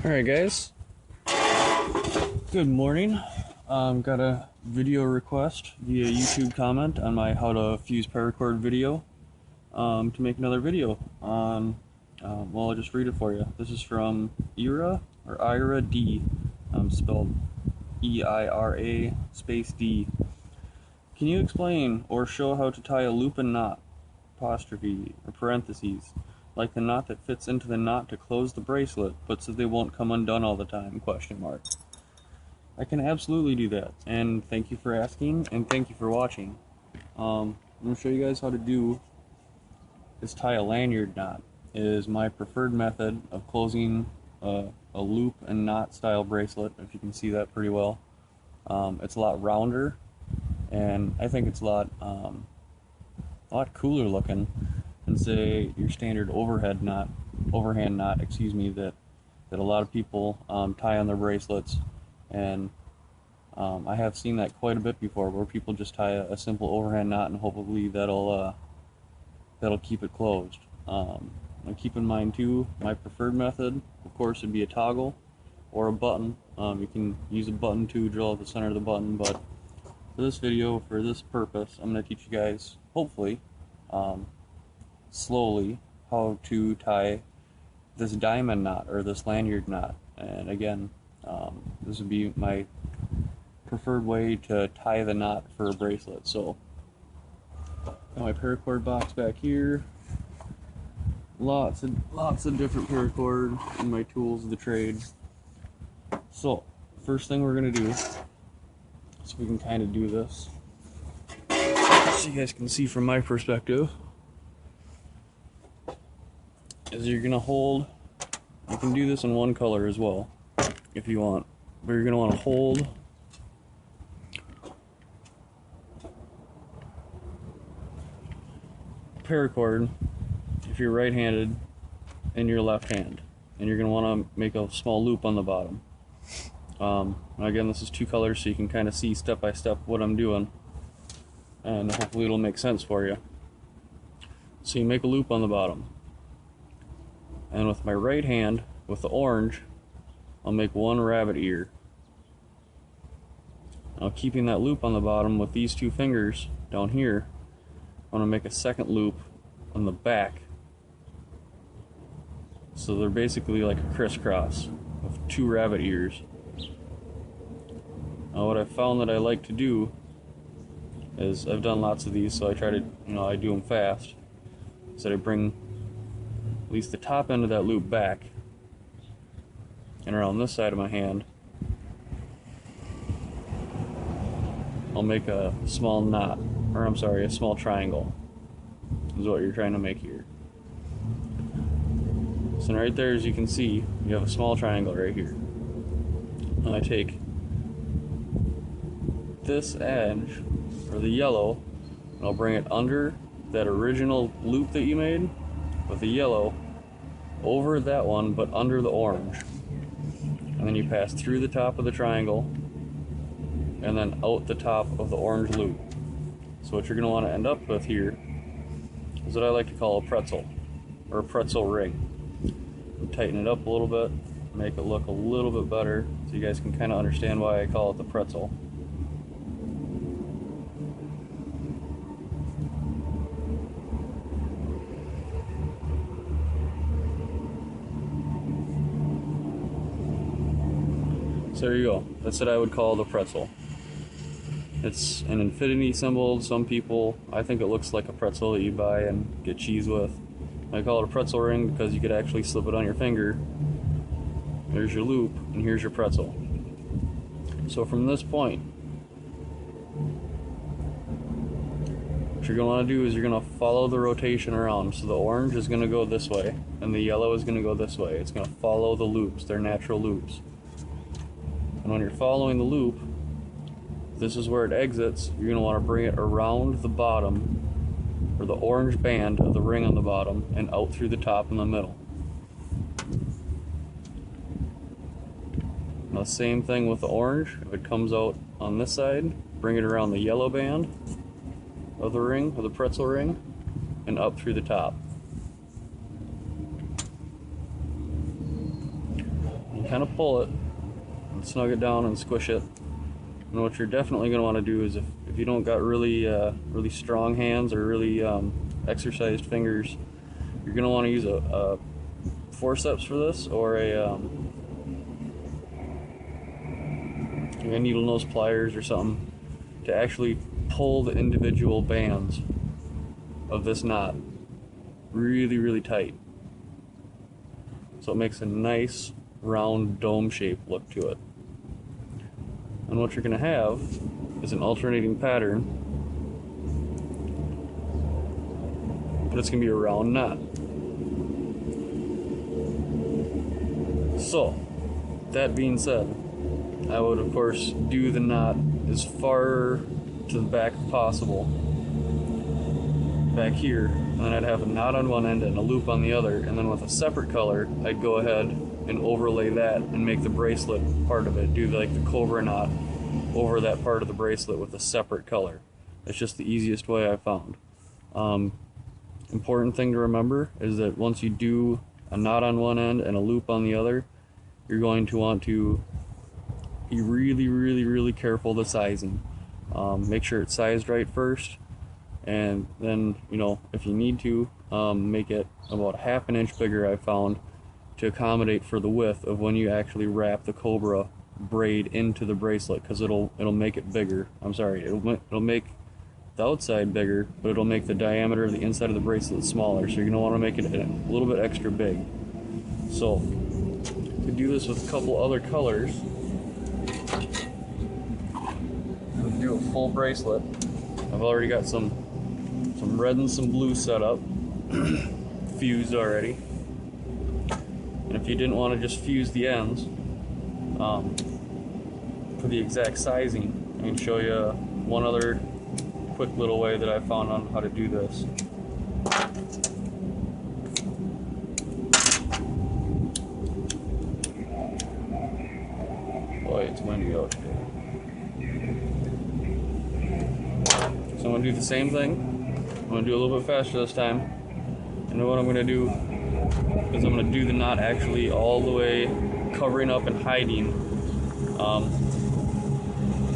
Alright guys, good morning. Got a video request via YouTube comment on my how to fuse paracord video to make another video on, well, I'll just read it for you. This is from Ira D, spelled E-I-R-A space D. Can you explain or show how to tie a loop and knot, apostrophe or parentheses, like the knot that fits into the knot to close the bracelet, but so they won't come undone all the time, question mark. I can absolutely do that, and thank you for asking, and thank you for watching. I'm going to show you guys how to do is tie a lanyard knot. It is my preferred method of closing a loop and knot style bracelet, if you can see that pretty well. It's a lot rounder, and I think it's a lot cooler looking than say your standard overhand knot, that a lot of people tie on their bracelets, and I have seen that quite a bit before, where people just tie a simple overhand knot and hopefully that'll keep it closed. And keep in mind too, my preferred method, of course, would be a toggle or a button. You can use a button to drill out the center of the button, but for this video, for this purpose, I'm going to teach you guys, hopefully, slowly, how to tie this diamond knot or this lanyard knot. And again, this would be my preferred way to tie the knot for a bracelet. So, got my paracord box back here. Lots of different paracord in my tools of the trade. So, first thing we're gonna do, so we can kind of do this, so you guys can see from my perspective, is you're gonna hold. You can do this in one color as well, if you want, but you're gonna want to hold paracord if you're right-handed in your left hand, and you're gonna want to make a small loop on the bottom. Again, this is two colors, so you can kind of see step by step what I'm doing, and hopefully it'll make sense for you. So you make a loop on the bottom, and with my right hand, with the orange, I'll make one rabbit ear. Now, keeping that loop on the bottom with these two fingers down here, I'm going to make a second loop on the back. So they're basically like a crisscross with two rabbit ears. Now, what I've found that I like to do is, I've done lots of these, so I try to, I do them fast. So I bring at least the top end of that loop back, and around this side of my hand, I'll make a small knot, or I'm sorry, a small triangle, is what you're trying to make here. So right there, as you can see, you have a small triangle right here. And I take this edge, or the yellow, and I'll bring it under that original loop that you made with the yellow, over that one, but under the orange. And then you pass through the top of the triangle, and then out the top of the orange loop. So what you're going to want to end up with here is what I like to call a pretzel, or a pretzel ring. Tighten it up a little bit, make it look a little bit better, so you guys can kind of understand why I call it the pretzel. So there you go. That's what I would call the pretzel. It's an infinity symbol. Some people, I think it looks like a pretzel that you buy and get cheese with. I call it a pretzel ring because you could actually slip it on your finger. There's your loop, and here's your pretzel. So from this point, what you're going to want to do is you're going to follow the rotation around. So the orange is going to go this way, and the yellow is going to go this way. It's going to follow the loops. They're natural loops. And when you're following the loop, this is where it exits. You're going to want to bring it around the bottom, or the orange band of the ring on the bottom, and out through the top in the middle. Now, same thing with the orange. If it comes out on this side, bring it around the yellow band of the ring, of the pretzel ring, and up through the top. you kind of pull it and snug it down and squish it. And what you're definitely going to want to do is if you don't got really really strong hands or really exercised fingers, you're going to want to use a forceps for this, or a needle nose pliers or something, to actually pull the individual bands of this knot really, really tight, so it makes a nice round dome shape look to it. And what you're going to have is an alternating pattern, but it's going to be a round knot. So, that being said, I would of course do the knot as far to the back as possible, back here, and then I'd have a knot on one end and a loop on the other, and then with a separate color I'd go ahead and overlay that and make the bracelet part of it, do like the cobra knot over that part of the bracelet with a separate color. That's just the easiest way I found. Important thing to remember is that once you do a knot on one end and a loop on the other, you're going to want to be really, really, really careful the sizing. Make sure it's sized right first, and then, you know, if you need to, make it about ½ an inch bigger, I found, to accommodate for the width of when you actually wrap the cobra braid into the bracelet, because it'll make it bigger. I'm sorry, it'll make the outside bigger, but it'll make the diameter of the inside of the bracelet smaller, so you're going to want to make it a little bit extra big. So to do this with a couple other colors, we'll do a full bracelet. I've already got some red and some blue set up, fused already. And if you didn't want to just fuse the ends for the exact sizing, I can show you one other quick little way that I found on how to do this. Boy, it's windy out today. So I'm going to do the same thing. I'm going to do a little bit faster this time. And then what I'm going to do is I'm going to do the knot actually all the way covering up and hiding.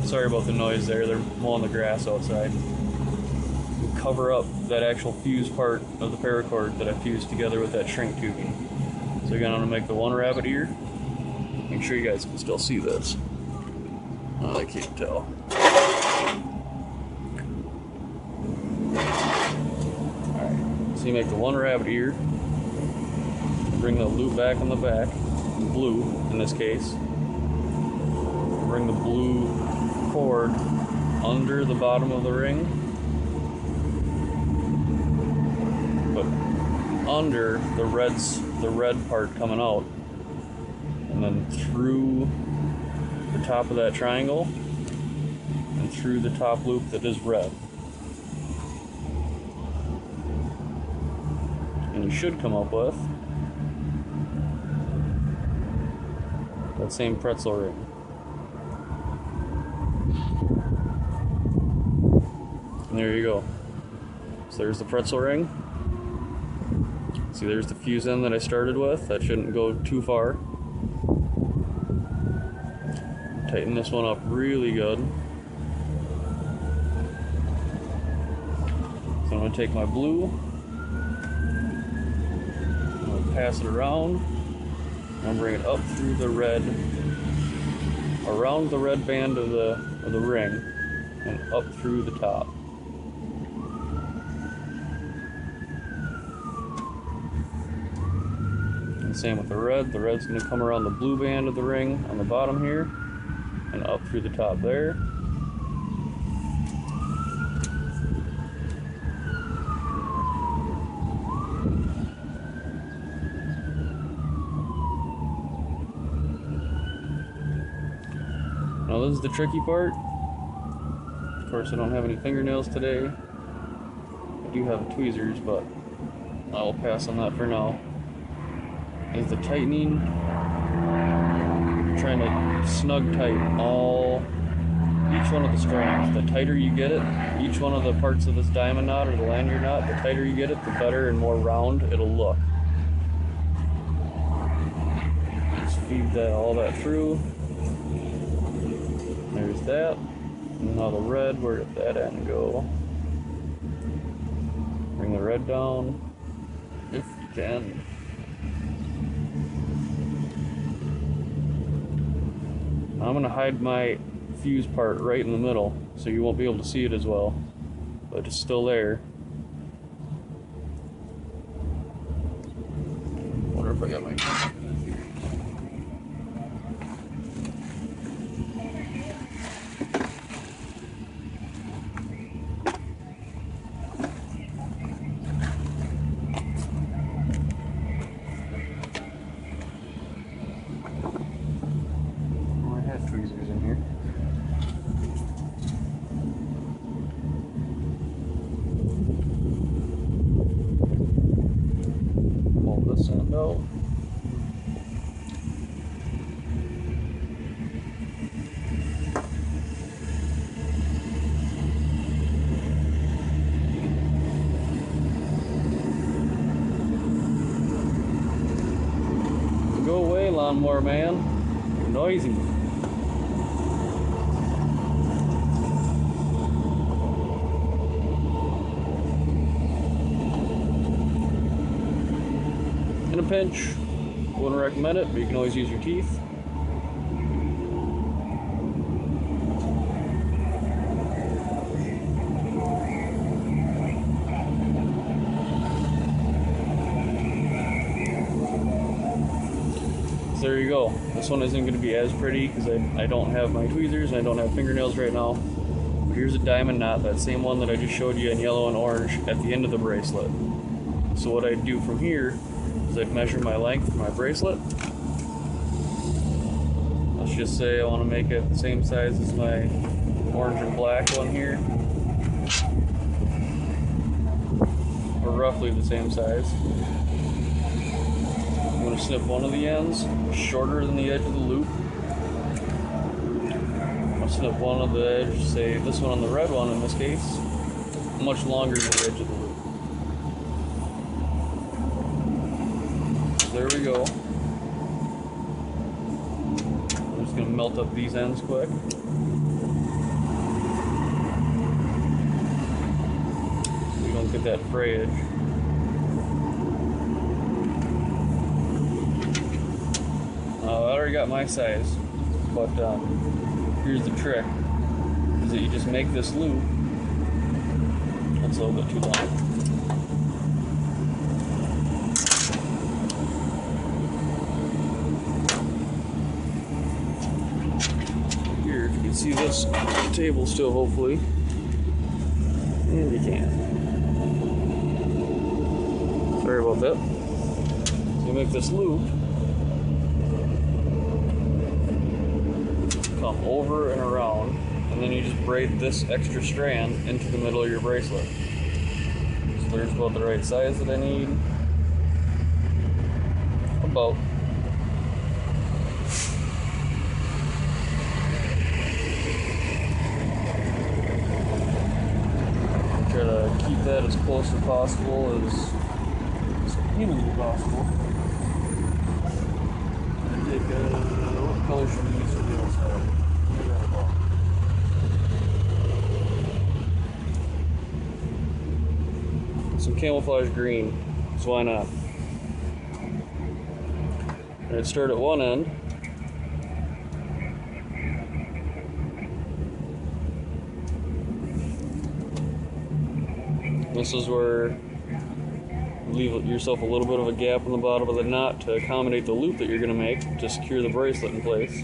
Sorry about the noise there, they're mowing the grass outside. Cover up that actual fuse part of the paracord that I fused together with that shrink tubing. So again, I'm going to make the one rabbit ear. Make sure you guys can still see this. Oh, I can't tell. Alright, so you make the one rabbit ear. Bring the loop back on the back, blue in this case. Bring the blue cord under the bottom of the ring, but under the red part coming out, and then through the top of that triangle and through the top loop that is red. And you should come up with that same pretzel ring. And there you go. So there's the pretzel ring. See, there's the fuse end that I started with. That shouldn't go too far. Tighten this one up really good. So I'm going to take my blue, I'm going to pass it around, and bring it up through the red, around the red band of the ring, and up through the top. And same with the red. The red's going to come around the blue band of the ring on the bottom here, and up through the top there. Now this is the tricky part. Of course, I don't have any fingernails today. I do have tweezers, but I'll pass on that for now. Is the tightening. You're trying to snug tight each one of the strands. The tighter you get it, each one of the parts of this diamond knot or the lanyard knot, the tighter you get it, the better and more round it'll look. As feed all that through. There's that. And now the red, where did that end go? Bring the red down, if you can. I'm going to hide my fuse part right in the middle, so you won't be able to see it as well, but it's still there. Wonder if I got my... tweezers in here. Pull this end out. Go away, lawnmower man. You're noisy. In a pinch, wouldn't recommend it, but you can always use your teeth. So there you go. This one isn't going to be as pretty because I don't have my tweezers and I don't have fingernails right now. But here's a diamond knot, that same one that I just showed you in yellow and orange at the end of the bracelet. So what I'd do from here is I'd measure my length for my bracelet. Let's just say I want to make it the same size as my orange and black one here. Or roughly the same size. I'm going to snip one of the ends shorter than the edge of the loop. I'll snip one of the edge, say this one on the red one in this case, much longer than the edge of the loop. There we go. I'm just going to melt up these ends quick. So you don't get that frayage. I already got my size, but here's the trick, is that you just make this loop. That's a little bit too long. Here, if you can see this table still, hopefully, and you can. Sorry about that. So you make this loop, come over and around, and then you just braid this extra strand into the middle of your bracelet. So there's about the right size that I need. About. Try to keep that as close as possible, as humanly possible. And take what color should we use for the outside? Some camouflage green, so why not? And I'd start at one end. This is where you leave yourself a little bit of a gap in the bottom of the knot to accommodate the loop that you're going to make to secure the bracelet in place.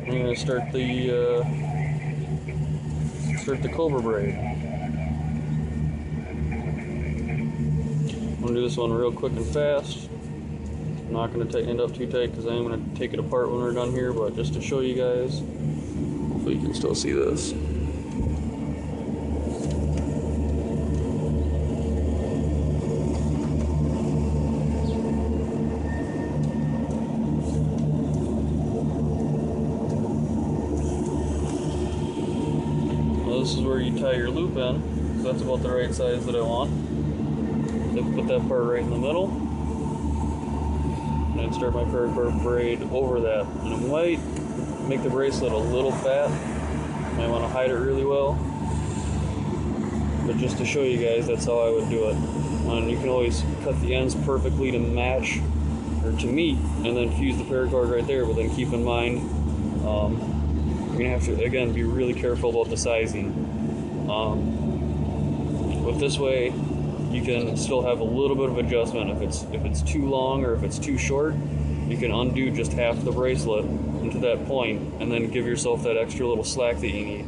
I'm going to start the cobra braid. I'm going to do this one real quick and fast. I'm not going to tighten it up too tight because I'm going to take it apart when we're done here, but just to show you guys, hopefully you can still see this. This is where you tie your loop in, so that's about the right size that I want. put that part right in the middle, and then start my paracord braid over that. And I might make the bracelet a little fat. Might want to hide it really well, but just to show you guys, that's how I would do it. And you can always cut the ends perfectly to match or to meet, and then fuse the paracord right there. But then keep in mind, you're gonna have to again be really careful about the sizing. But this way, you can still have a little bit of adjustment. If it's too long or if it's too short, you can undo just half the bracelet into that point, and then give yourself that extra little slack that you need,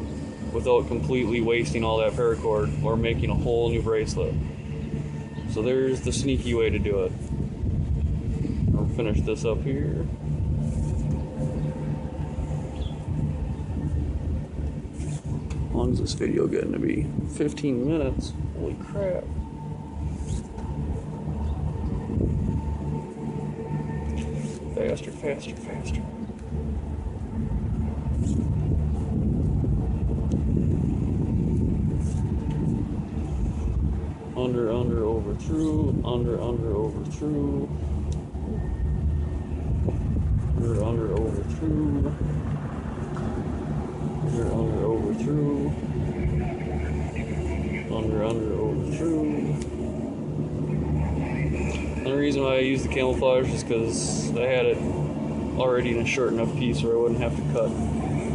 without completely wasting all that paracord or making a whole new bracelet. So there's the sneaky way to do it. I'll finish this up here. How long is this video getting to be? 15 minutes. Holy crap. Faster, faster, faster. Under, over, through, under, over, through. Under, over, through. Under, over, through. Under, over, through. The reason why I use the camouflage is because I had it already in a short enough piece where I wouldn't have to cut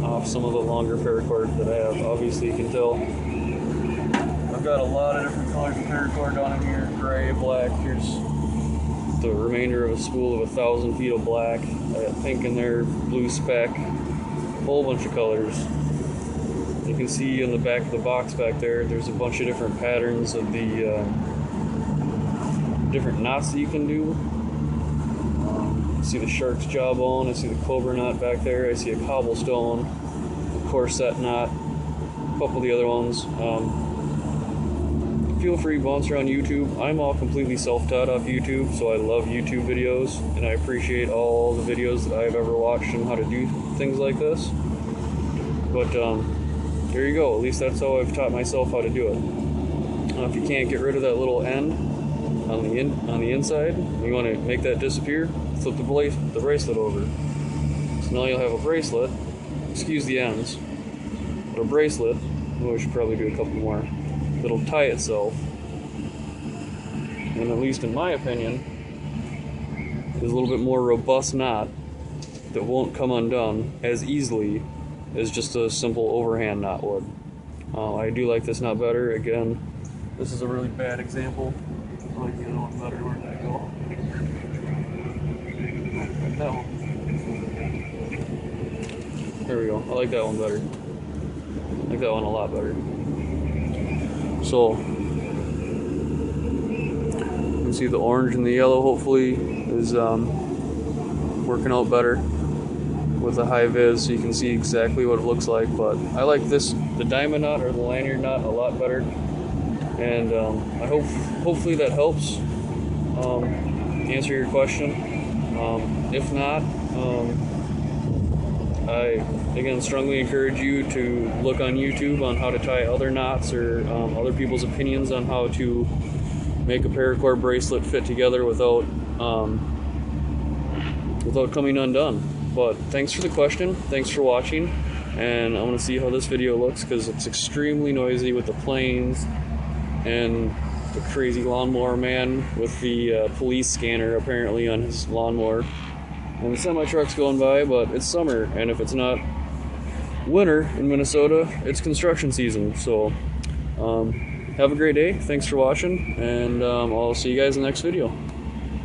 off some of the longer paracord that I have. Obviously you can tell I've got a lot of different colors of paracord down in here. Gray, black, here's the remainder of a spool of 1,000 feet of black. I got pink in there, blue speck, a whole bunch of colors. You can see in the back of the box back there, there's a bunch of different patterns of the different knots that you can do. I see the shark's jawbone, I see the cobra knot back there, I see a cobblestone, a corset knot, a couple of the other ones. Feel free to bounce around YouTube. I'm all completely self-taught off YouTube, so I love YouTube videos, and I appreciate all the videos that I've ever watched on how to do things like this. But there you go. At least that's how I've taught myself how to do it. If you can't get rid of that little end on the inside, you want to make that disappear, flip the bracelet over. So now you'll have a bracelet. Excuse the ends, but a bracelet. Oh, we should probably do a couple more. It'll tie itself, and at least in my opinion, is a little bit more robust knot that won't come undone as easily as just a simple overhand knot would. I do like this knot better. Again, this is a really bad example. I like the other one better. Where'd that go? That one. There we go. I like that one better. I like that one a lot better. So, you can see the orange and the yellow hopefully is working out better with the high vis, so you can see exactly what it looks like. But I like this, the diamond knot or the lanyard knot, a lot better. And I hopefully that helps answer your question. If not, I again strongly encourage you to look on YouTube on how to tie other knots, or other people's opinions on how to make a paracord bracelet fit together without coming undone. But thanks for the question, thanks for watching, and I want to see how this video looks because it's extremely noisy with the planes and the crazy lawnmower man with the police scanner apparently on his lawnmower. And the semi-truck's going by, but it's summer, and if it's not winter in Minnesota, it's construction season. So, have a great day. Thanks for watching, and I'll see you guys in the next video.